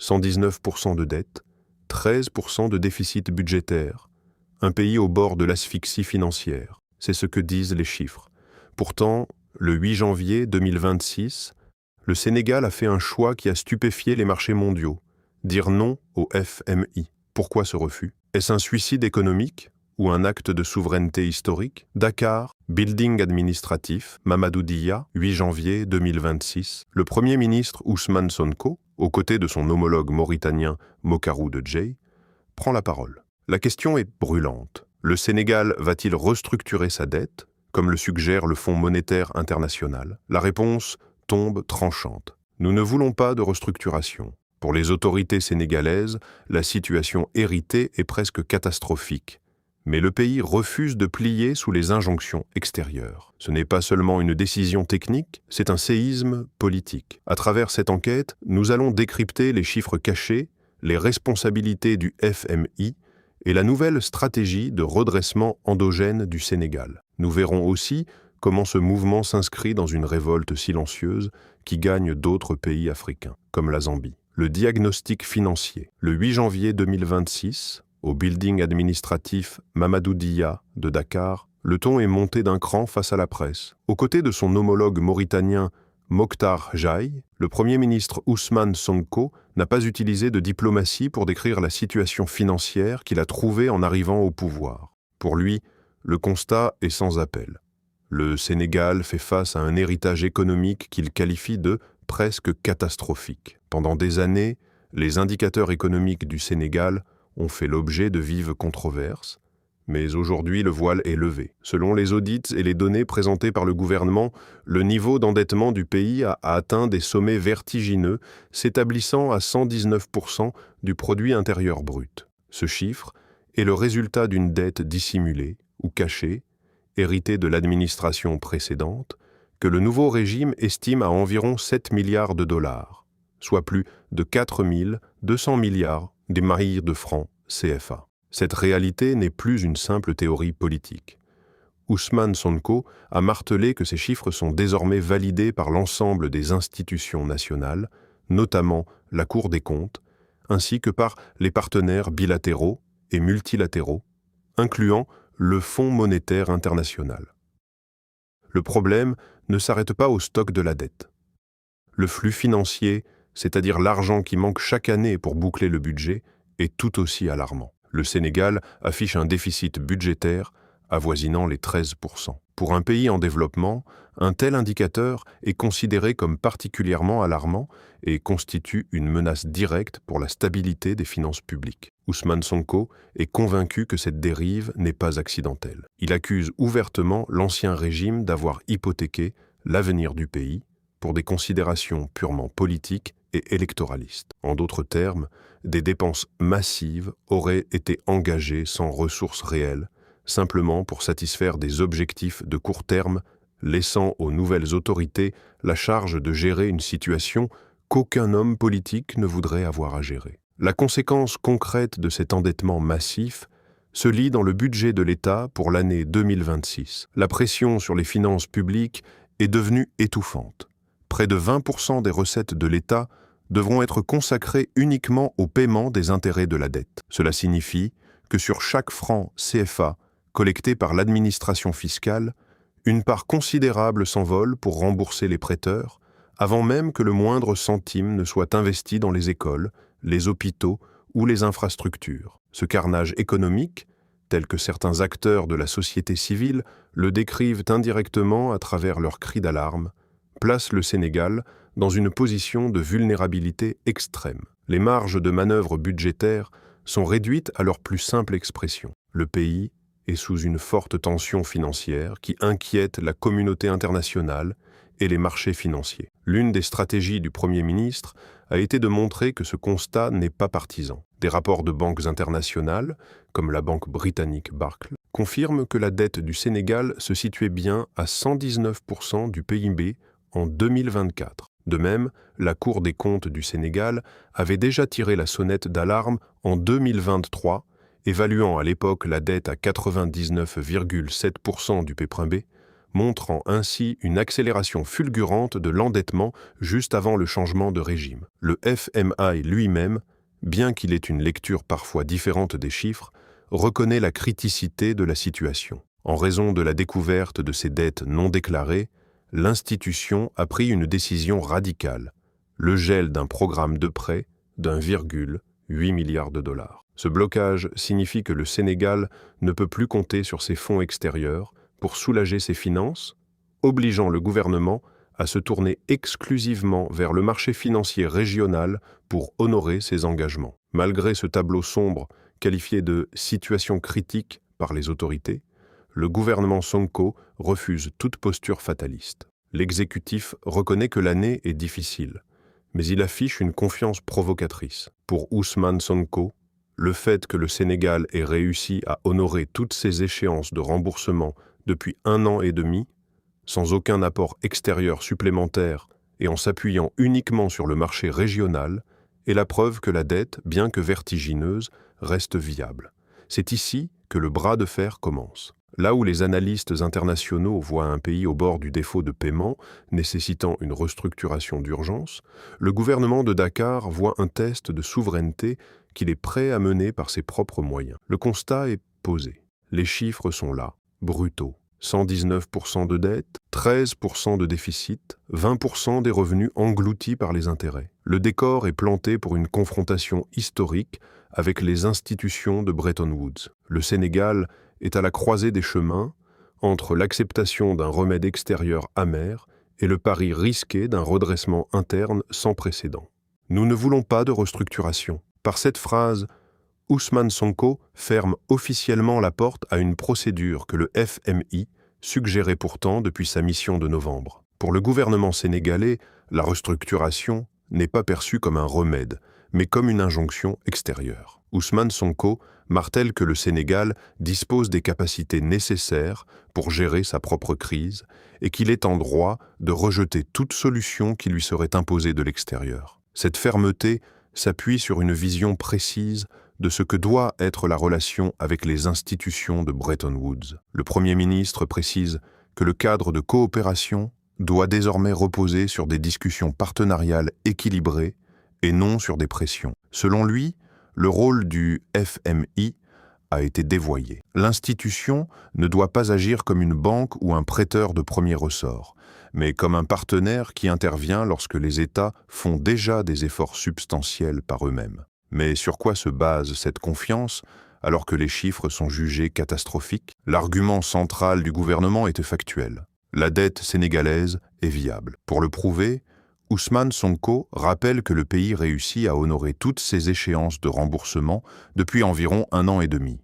119% de dette, 13% de déficit budgétaire, un pays au bord de l'asphyxie financière. C'est ce que disent les chiffres. Pourtant, le 8 janvier 2026, le Sénégal a fait un choix qui a stupéfié les marchés mondiaux. Dire non au FMI. Pourquoi ce refus? Est-ce un suicide économique ou un acte de souveraineté historique? Dakar, building administratif, Mamadou Dia, 8 janvier 2026. Le Premier ministre Ousmane Sonko, aux côtés de son homologue mauritanien Mokarou de Djei, prend la parole. La question est brûlante. Le Sénégal va-t-il restructurer sa dette, comme le suggère le Fonds monétaire international? La réponse tombe tranchante. Nous ne voulons pas de restructuration. Pour les autorités sénégalaises, la situation héritée est presque catastrophique. Mais le pays refuse de plier sous les injonctions extérieures. Ce n'est pas seulement une décision technique, c'est un séisme politique. À travers cette enquête, nous allons décrypter les chiffres cachés, les responsabilités du FMI et la nouvelle stratégie de redressement endogène du Sénégal. Nous verrons aussi comment ce mouvement s'inscrit dans une révolte silencieuse qui gagne d'autres pays africains, comme la Zambie. Le diagnostic financier. Le 8 janvier 2026, au building administratif Mamadou Dia de Dakar, le ton est monté d'un cran face à la presse. Aux côtés de son homologue mauritanien Mokhtar Djaï, le Premier ministre Ousmane Sonko n'a pas utilisé de diplomatie pour décrire la situation financière qu'il a trouvée en arrivant au pouvoir. Pour lui, le constat est sans appel. Le Sénégal fait face à un héritage économique qu'il qualifie de presque catastrophique. Pendant des années, les indicateurs économiques du Sénégal ont fait l'objet de vives controverses, mais aujourd'hui le voile est levé. Selon les audits et les données présentées par le gouvernement, le niveau d'endettement du pays a atteint des sommets vertigineux, s'établissant à 119% du produit intérieur brut. Ce chiffre est le résultat d'une dette dissimulée ou cachée, héritée de l'administration précédente, que le nouveau régime estime à environ 7 milliards de dollars, soit plus de 4 200 milliards des mailles de francs CFA. Cette réalité n'est plus une simple théorie politique. Ousmane Sonko a martelé que ces chiffres sont désormais validés par l'ensemble des institutions nationales, notamment la Cour des comptes, ainsi que par les partenaires bilatéraux et multilatéraux, incluant le Fonds monétaire international. Le problème ne s'arrête pas au stock de la dette. Le flux financier, c'est-à-dire l'argent qui manque chaque année pour boucler le budget, est tout aussi alarmant. Le Sénégal affiche un déficit budgétaire avoisinant les 13%. Pour un pays en développement, un tel indicateur est considéré comme particulièrement alarmant et constitue une menace directe pour la stabilité des finances publiques. Ousmane Sonko est convaincu que cette dérive n'est pas accidentelle. Il accuse ouvertement l'ancien régime d'avoir hypothéqué l'avenir du pays pour des considérations purement politiques et électoralistes. En d'autres termes, des dépenses massives auraient été engagées sans ressources réelles, simplement pour satisfaire des objectifs de court terme, laissant aux nouvelles autorités la charge de gérer une situation qu'aucun homme politique ne voudrait avoir à gérer. La conséquence concrète de cet endettement massif se lit dans le budget de l'État pour l'année 2026. La pression sur les finances publiques est devenue étouffante. Près de 20% des recettes de l'État devront être consacrées uniquement au paiement des intérêts de la dette. Cela signifie que sur chaque franc CFA collecté par l'administration fiscale, une part considérable s'envole pour rembourser les prêteurs, avant même que le moindre centime ne soit investi dans les écoles, les hôpitaux ou les infrastructures. Ce carnage économique, tel que certains acteurs de la société civile le décrivent indirectement à travers leurs cris d'alarme, place le Sénégal dans une position de vulnérabilité extrême. Les marges de manœuvre budgétaires sont réduites à leur plus simple expression. Le pays est sous une forte tension financière qui inquiète la communauté internationale et les marchés financiers. L'une des stratégies du Premier ministre a été de montrer que ce constat n'est pas partisan. Des rapports de banques internationales, comme la banque britannique Barclays, confirment que la dette du Sénégal se situait bien à 119% du PIB en 2024. De même, la Cour des comptes du Sénégal avait déjà tiré la sonnette d'alarme en 2023, évaluant à l'époque la dette à 99,7% du PIB, montrant ainsi une accélération fulgurante de l'endettement juste avant le changement de régime. Le FMI lui-même, bien qu'il ait une lecture parfois différente des chiffres, reconnaît la criticité de la situation. En raison de la découverte de ces dettes non déclarées, l'institution a pris une décision radicale, le gel d'un programme de prêt d'1,8 milliard de dollars. Ce blocage signifie que le Sénégal ne peut plus compter sur ses fonds extérieurs pour soulager ses finances, obligeant le gouvernement à se tourner exclusivement vers le marché financier régional pour honorer ses engagements. Malgré ce tableau sombre qualifié de « situation critique » par les autorités, le gouvernement Sonko refuse toute posture fataliste. L'exécutif reconnaît que l'année est difficile, mais il affiche une confiance provocatrice. Pour Ousmane Sonko, le fait que le Sénégal ait réussi à honorer toutes ses échéances de remboursement depuis 1 an et demi, sans aucun apport extérieur supplémentaire et en s'appuyant uniquement sur le marché régional, est la preuve que la dette, bien que vertigineuse, reste viable. C'est ici que le bras de fer commence. Là où les analystes internationaux voient un pays au bord du défaut de paiement, nécessitant une restructuration d'urgence, le gouvernement de Dakar voit un test de souveraineté qu'il est prêt à mener par ses propres moyens. Le constat est posé. Les chiffres sont là, brutaux. 119% de dette, 13% de déficit, 20% des revenus engloutis par les intérêts. Le décor est planté pour une confrontation historique avec les institutions de Bretton Woods. Le Sénégal est à la croisée des chemins entre l'acceptation d'un remède extérieur amer et le pari risqué d'un redressement interne sans précédent. Nous ne voulons pas de restructuration. Par cette phrase, Ousmane Sonko ferme officiellement la porte à une procédure que le FMI suggérait pourtant depuis sa mission de novembre. Pour le gouvernement sénégalais, la restructuration n'est pas perçue comme un remède, mais comme une injonction extérieure. Ousmane Sonko martèle que le Sénégal dispose des capacités nécessaires pour gérer sa propre crise et qu'il est en droit de rejeter toute solution qui lui serait imposée de l'extérieur. Cette fermeté s'appuie sur une vision précise de ce que doit être la relation avec les institutions de Bretton Woods. Le Premier ministre précise que le cadre de coopération doit désormais reposer sur des discussions partenariales équilibrées et non sur des pressions. Selon lui, le rôle du FMI a été dévoyé. L'institution ne doit pas agir comme une banque ou un prêteur de premier ressort, mais comme un partenaire qui intervient lorsque les États font déjà des efforts substantiels par eux-mêmes. Mais sur quoi se base cette confiance alors que les chiffres sont jugés catastrophiques? L'argument central du gouvernement était factuel. La dette sénégalaise est viable. Pour le prouver, Ousmane Sonko rappelle que le pays réussit à honorer toutes ses échéances de remboursement depuis environ 1 an et demi.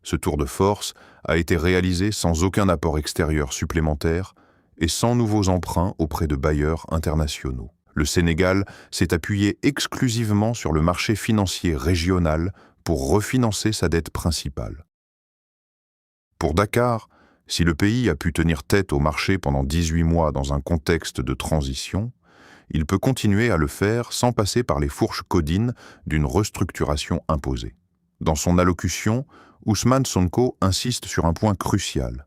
Ce tour de force a été réalisé sans aucun apport extérieur supplémentaire et sans nouveaux emprunts auprès de bailleurs internationaux. Le Sénégal s'est appuyé exclusivement sur le marché financier régional pour refinancer sa dette principale. Pour Dakar, si le pays a pu tenir tête au marché pendant 18 mois dans un contexte de transition, il peut continuer à le faire sans passer par les fourches caudines d'une restructuration imposée. Dans son allocution, Ousmane Sonko insiste sur un point crucial.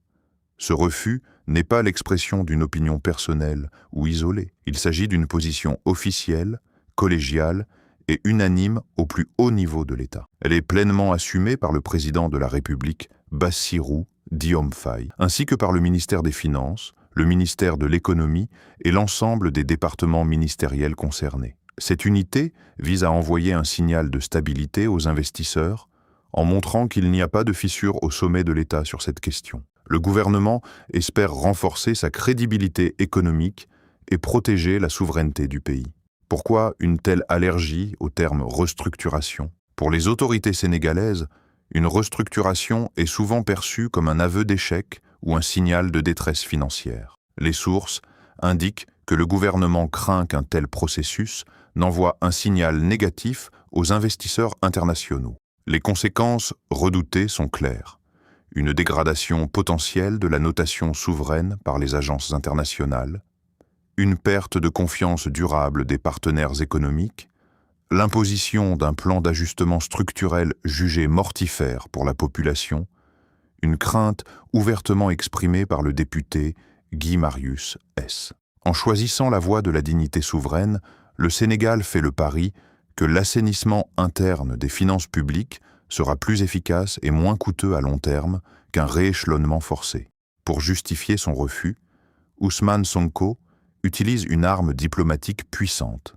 Ce refus n'est pas l'expression d'une opinion personnelle ou isolée. Il s'agit d'une position officielle, collégiale et unanime au plus haut niveau de l'État. Elle est pleinement assumée par le président de la République, Bassirou Diomaye Faye, ainsi que par le ministère des Finances, le ministère de l'Économie et l'ensemble des départements ministériels concernés. Cette unité vise à envoyer un signal de stabilité aux investisseurs en montrant qu'il n'y a pas de fissure au sommet de l'État sur cette question. Le gouvernement espère renforcer sa crédibilité économique et protéger la souveraineté du pays. Pourquoi une telle allergie au terme restructuration? Pour les autorités sénégalaises, une restructuration est souvent perçue comme un aveu d'échec ou un signal de détresse financière. Les sources indiquent que le gouvernement craint qu'un tel processus n'envoie un signal négatif aux investisseurs internationaux. Les conséquences redoutées sont claires. Une dégradation potentielle de la notation souveraine par les agences internationales, une perte de confiance durable des partenaires économiques, l'imposition d'un plan d'ajustement structurel jugé mortifère pour la population, une crainte ouvertement exprimée par le député Guy Marius S. En choisissant la voie de la dignité souveraine, le Sénégal fait le pari que l'assainissement interne des finances publiques sera plus efficace et moins coûteux à long terme qu'un rééchelonnement forcé. Pour justifier son refus, Ousmane Sonko utilise une arme diplomatique puissante.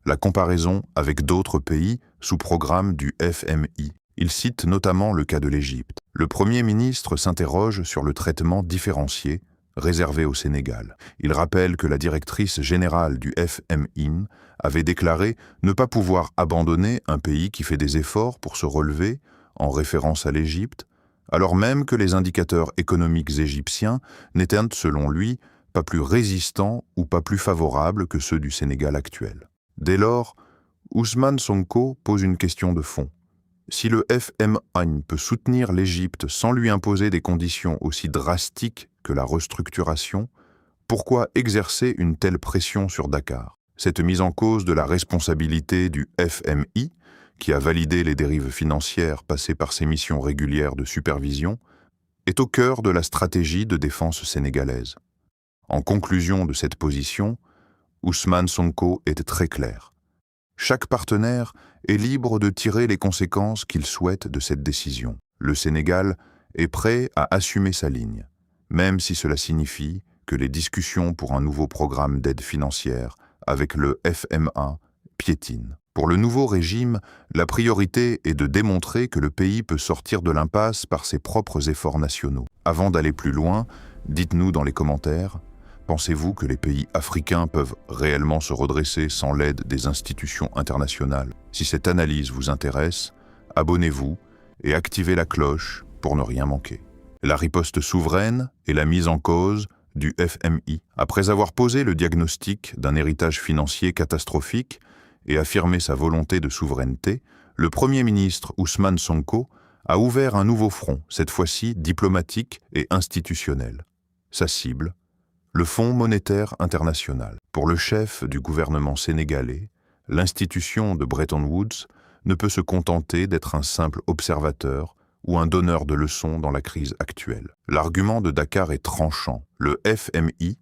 La comparaison avec d'autres pays sous programme du FMI. Il cite notamment le cas de l'Égypte. Le Premier ministre s'interroge sur le traitement différencié réservé au Sénégal. Il rappelle que la directrice générale du FMI avait déclaré ne pas pouvoir abandonner un pays qui fait des efforts pour se relever, en référence à l'Égypte, alors même que les indicateurs économiques égyptiens n'étaient, selon lui, pas plus résistants ou pas plus favorables que ceux du Sénégal actuel. Dès lors, Ousmane Sonko pose une question de fond. Si le FMI peut soutenir l'Égypte sans lui imposer des conditions aussi drastiques que la restructuration, pourquoi exercer une telle pression sur Dakar? Cette mise en cause de la responsabilité du FMI, qui a validé les dérives financières passées par ses missions régulières de supervision, est au cœur de la stratégie de défense sénégalaise. En conclusion de cette position, Ousmane Sonko est très clair. Chaque partenaire est libre de tirer les conséquences qu'il souhaite de cette décision. Le Sénégal est prêt à assumer sa ligne, même si cela signifie que les discussions pour un nouveau programme d'aide financière avec le FMA piétinent. Pour le nouveau régime, la priorité est de démontrer que le pays peut sortir de l'impasse par ses propres efforts nationaux. Avant d'aller plus loin, dites-nous dans les commentaires, pensez-vous que les pays africains peuvent réellement se redresser sans l'aide des institutions internationales? Si cette analyse vous intéresse, abonnez-vous et activez la cloche pour ne rien manquer. La riposte souveraine et la mise en cause du FMI. Après avoir posé le diagnostic d'un héritage financier catastrophique et affirmé sa volonté de souveraineté, le Premier ministre Ousmane Sonko a ouvert un nouveau front, cette fois-ci diplomatique et institutionnel. Sa cible, le Fonds monétaire international. Pour le chef du gouvernement sénégalais, l'institution de Bretton Woods ne peut se contenter d'être un simple observateur ou un donneur de leçons dans la crise actuelle. L'argument de Dakar est tranchant. Le FMI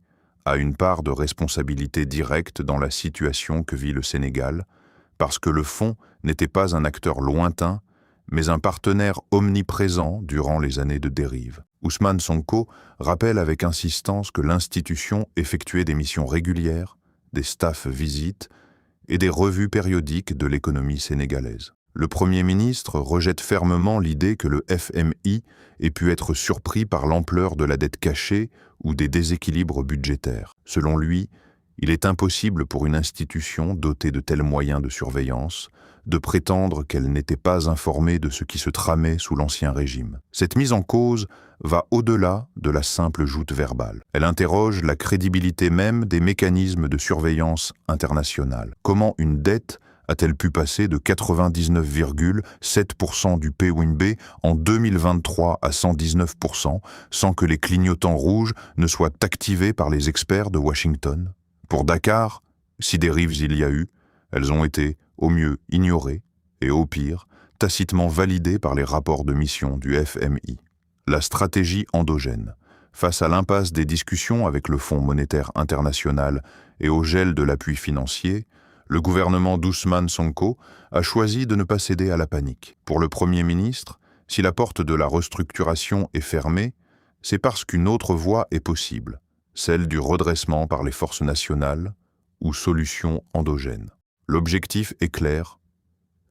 a une part de responsabilité directe dans la situation que vit le Sénégal, parce que le fonds n'était pas un acteur lointain, mais un partenaire omniprésent durant les années de dérive. Ousmane Sonko rappelle avec insistance que l'institution effectuait des missions régulières, des staff visites et des revues périodiques de l'économie sénégalaise. Le Premier ministre rejette fermement l'idée que le FMI ait pu être surpris par l'ampleur de la dette cachée ou des déséquilibres budgétaires. Selon lui, il est impossible pour une institution dotée de tels moyens de surveillance de prétendre qu'elle n'était pas informée de ce qui se tramait sous l'Ancien Régime. Cette mise en cause va au-delà de la simple joute verbale. Elle interroge la crédibilité même des mécanismes de surveillance internationale. Comment une dette a-t-elle pu passer de 99,7% du PIB en 2023 à 119% sans que les clignotants rouges ne soient activés par les experts de Washington? Pour Dakar, si dérives il y a eu, elles ont été au mieux ignorées et au pire tacitement validées par les rapports de mission du FMI. La stratégie endogène. Face à l'impasse des discussions avec le Fonds monétaire international et au gel de l'appui financier, le gouvernement d'Ousmane Sonko a choisi de ne pas céder à la panique. Pour le Premier ministre, si la porte de la restructuration est fermée, c'est parce qu'une autre voie est possible, celle du redressement par les forces nationales ou solution endogène. L'objectif est clair,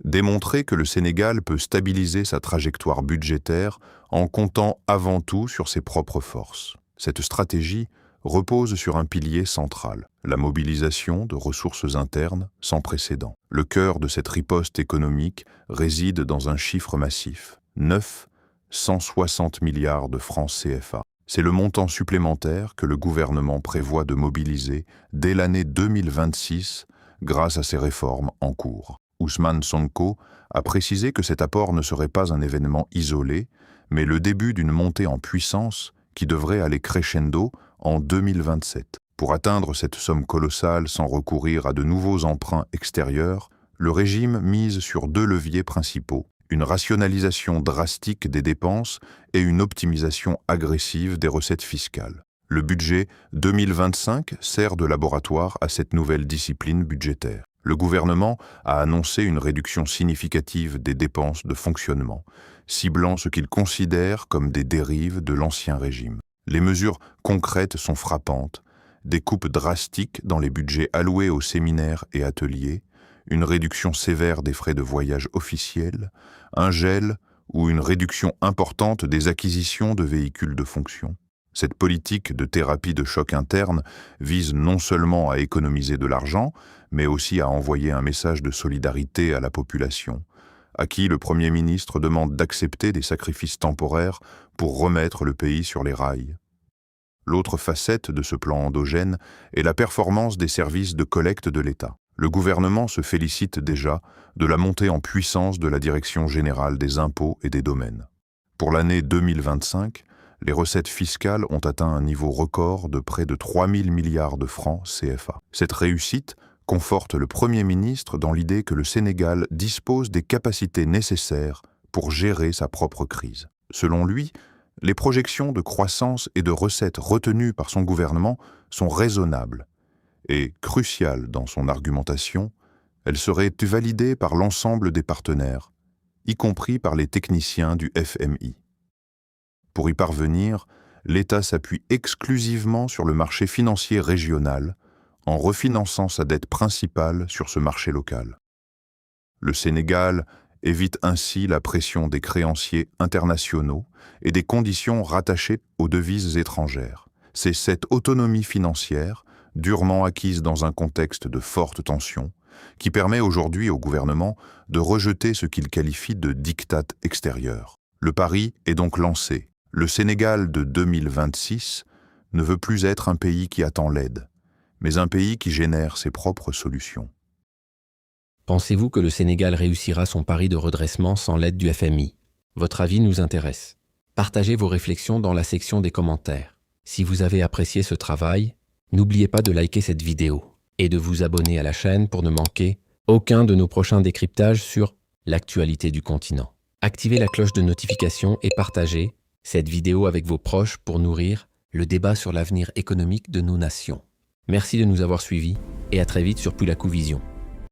démontrer que le Sénégal peut stabiliser sa trajectoire budgétaire en comptant avant tout sur ses propres forces. Cette stratégie repose sur un pilier central, la mobilisation de ressources internes sans précédent. Le cœur de cette riposte économique réside dans un chiffre massif, 960 milliards de francs CFA. C'est le montant supplémentaire que le gouvernement prévoit de mobiliser dès l'année 2026 grâce à ses réformes en cours. Ousmane Sonko a précisé que cet apport ne serait pas un événement isolé, mais le début d'une montée en puissance qui devrait aller crescendo en 2027. Pour atteindre cette somme colossale sans recourir à de nouveaux emprunts extérieurs, le régime mise sur deux leviers principaux, une rationalisation drastique des dépenses et une optimisation agressive des recettes fiscales. Le budget 2025 sert de laboratoire à cette nouvelle discipline budgétaire. Le gouvernement a annoncé une réduction significative des dépenses de fonctionnement, ciblant ce qu'il considère comme des dérives de l'ancien régime. Les mesures concrètes sont frappantes, des coupes drastiques dans les budgets alloués aux séminaires et ateliers, une réduction sévère des frais de voyage officiels, un gel ou une réduction importante des acquisitions de véhicules de fonction. Cette politique de thérapie de choc interne vise non seulement à économiser de l'argent, mais aussi à envoyer un message de solidarité à la population, à qui le Premier ministre demande d'accepter des sacrifices temporaires pour remettre le pays sur les rails. L'autre facette de ce plan endogène est la performance des services de collecte de l'État. Le gouvernement se félicite déjà de la montée en puissance de la Direction générale des impôts et des domaines. Pour l'année 2025, les recettes fiscales ont atteint un niveau record de près de 3 000 milliards de francs CFA. Cette réussite conforte le Premier ministre dans l'idée que le Sénégal dispose des capacités nécessaires pour gérer sa propre crise. Selon lui, les projections de croissance et de recettes retenues par son gouvernement sont raisonnables et cruciales dans son argumentation. Elles seraient validées par l'ensemble des partenaires, y compris par les techniciens du FMI. Pour y parvenir, l'État s'appuie exclusivement sur le marché financier régional en refinançant sa dette principale sur ce marché local. Le Sénégal évite ainsi la pression des créanciers internationaux et des conditions rattachées aux devises étrangères. C'est cette autonomie financière, durement acquise dans un contexte de forte tension, qui permet aujourd'hui au gouvernement de rejeter ce qu'il qualifie de diktat extérieur. Le pari est donc lancé. Le Sénégal de 2026 ne veut plus être un pays qui attend l'aide, mais un pays qui génère ses propres solutions. Pensez-vous que le Sénégal réussira son pari de redressement sans l'aide du FMI? Votre avis nous intéresse. Partagez vos réflexions dans la section des commentaires. Si vous avez apprécié ce travail, n'oubliez pas de liker cette vidéo et de vous abonner à la chaîne pour ne manquer aucun de nos prochains décryptages sur l'actualité du continent. Activez la cloche de notification et partagez cette vidéo avec vos proches pour nourrir le débat sur l'avenir économique de nos nations. Merci de nous avoir suivis et à très vite sur Pulacou Vision.